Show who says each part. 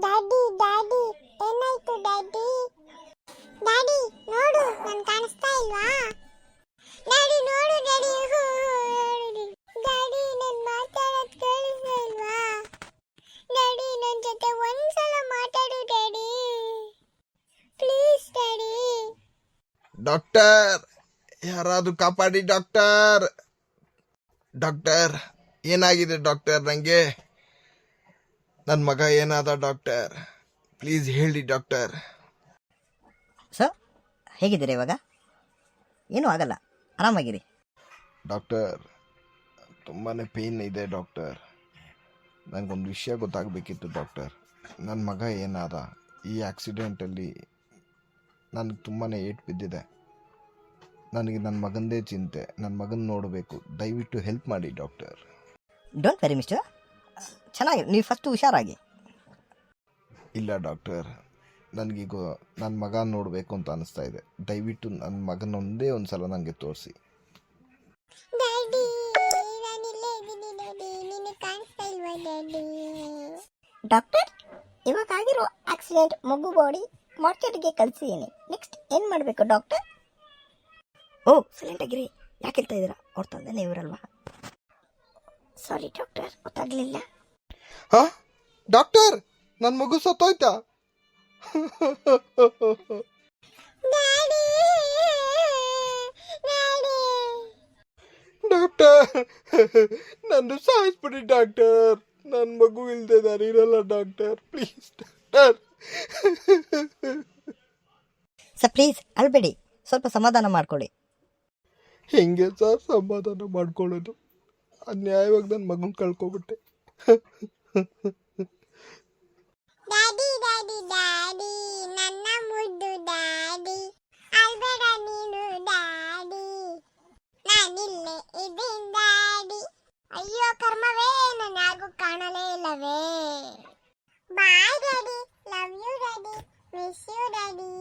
Speaker 1: Daddy daddy ಏನಾಯ್ತು daddy? Daddy ನೋಡು, ನಾನು ಕಾಣಿಸ್ತಾ ಇಲ್ವಾ? ಡ್ಯಾಡಿ ನೋಡು ಡ್ಯಾಡಿ. ಡ್ಯಾಡಿ ನಾನು ಮಾತಾಡೋದು ಕೇಳಿಸ್ತಾ ಇಲ್ವಾ? ಡ್ಯಾಡಿ ನನ್ನ ಜೊತೆ ಒಂದ್ಸಲ ಮಾತಾಡು ಡ್ಯಾಡಿ, ಪ್ಲೀಸ್ ಡ್ಯಾಡಿ.
Speaker 2: ಡಾಕ್ಟರ್, ಯಾರಾದ್ರೂ ಕಾಪಾಡಿ ಡಾಕ್ಟರ್. ಡಾಕ್ಟರ್, ಏನಾಗಿದೆ ಡಾಕ್ಟರ್? ನನಗೆ ನನ್ನ ಮಗ ಏನಾದ ಡಾಕ್ಟರ್? ಪ್ಲೀಸ್ ಹೇಳಿ ಡಾಕ್ಟರ್.
Speaker 3: ಸರ್, ಹೇಗಿದ್ದೀರಿ ಇವಾಗ? ಏನೂ ಆಗಲ್ಲ, ಆರಾಮಾಗಿರಿ.
Speaker 2: ಡಾಕ್ಟರ್, ತುಂಬಾ ಪೇಯ್ನ್ ಇದೆ ಡಾಕ್ಟರ್. ನನಗೊಂದು ವಿಷಯ ಗೊತ್ತಾಗಬೇಕಿತ್ತು ಡಾಕ್ಟರ್. ನನ್ನ ಮಗ ಏನಾದ ಈ ಆಕ್ಸಿಡೆಂಟಲ್ಲಿ? ನನಗೆ ತುಂಬಾ ಏಟು ಬಿದ್ದಿದೆ. ನನಗೆ ನನ್ನ ಮಗಂದೇ ಚಿಂತೆ. ನನ್ನ ಮಗನ ನೋಡಬೇಕು. ದಯವಿಟ್ಟು ಹೆಲ್ಪ್ ಮಾಡಿ ಡಾಕ್ಟರ್.
Speaker 3: ಡೋಂಟ್ ವೆರಿ ಮಿಸ್ಟರ್, ಚೆನ್ನಾಗಿ ನೀವು ಫಸ್ಟು ಹುಷಾರಾಗಿ.
Speaker 2: ಇಲ್ಲ ಡಾಕ್ಟರ್, ನನಗೀಗ ನನ್ನ ಮಗ ನೋಡಬೇಕು ಅಂತ ಅನಿಸ್ತಾ ಇದೆ. ದಯವಿಟ್ಟು ನನ್ನ ಮಗನೊಂದೇ ಒಂದು ಸಲ ನನಗೆ ತೋರಿಸಿ.
Speaker 1: ಡ್ಯಾಡಿ ನಾನಿಲ್ಲೇ ಇದ್ದೀನಿ ಡ್ಯಾಡಿ, ನಿನಗೆ ಕಾಣಿಸ್ತಾ ಇಲ್ವಾ ಡ್ಯಾಡಿ?
Speaker 3: ಡಾಕ್ಟರ್, ಇವಾಗ ಆಗಿರೋ ಆಕ್ಸಿಡೆಂಟ್ ಮಗು ಬಾಡಿ ಮಾರ್ಚರಿಗೆ ಕಳಿಸಿದ್ದೀನಿ. ನೆಕ್ಸ್ಟ್ ಏನು ಮಾಡಬೇಕು ಡಾಕ್ಟರ್? ಓ ಸೈಲೆಂಟ್ ಆಗಿರಿ, ಯಾಕೆ ಹೇಳ್ತಾ ಇದ್ದೀರಾ? ಅವ್ರ ತಂದೆನೇ ಇವರಲ್ವಾ? ಸಾರಿ ಡಾಕ್ಟರ್, ಗೊತ್ತಾಗಲಿಲ್ಲ.
Speaker 2: ಹಾ ಡಾಕ್ಟರ್, ನನ್ನ ಮಗು ಸತ್ತೋಯ್ತಾ?
Speaker 1: ಡ್ಯಾಡಿ ಡ್ಯಾಡಿ
Speaker 2: ಡಾಕ್ಟರ್, ನನ್ನ ಸಾಯಿಸ್ಬಿಡಿ ಡಾಕ್ಟರ್. ನನ್ನ ಮಗು ಇಲ್ಲದೆ ನಾನು ಇರಲ್ಲ doctor, please doctor.
Speaker 3: Sir please ಅಳ್ಬೇಡಿ, ಸ್ವಲ್ಪ ಸಮಾಧಾನ ಮಾಡ್ಕೊಳ್ಳಿ.
Speaker 2: ಹೆಂಗೆ ಸರ್ ಸಮಾಧಾನ ಮಾಡ್ಕೊಳ್ಳೋದು? ಅನ್ಯಾಯವಾಗಿ ನನ್ನ ಮಗನ ಕಳ್ಕೊಬಿಟ್ಟೆ.
Speaker 1: ಡ್ಯಾಡಿ ಡ್ಯಾಡಿ ಡ್ಯಾಡಿ ನನ್ನ ಮುದ್ದು ಡ್ಯಾಡಿ, ಅಲ್ಬೇಡ ನೀನು ಡ್ಯಾಡಿ, ನಾನಿಲ್ಲೇ ಇದ್ದೀನಿ ಡ್ಯಾಡಿ. ಅಯ್ಯೋ ಕರ್ಮವೇ, ನಾನು ಯಾರಿಗೂ ಕಾಣಲೇ ಇಲ್ಲವೇ. Bye daddy, love you daddy, miss you daddy.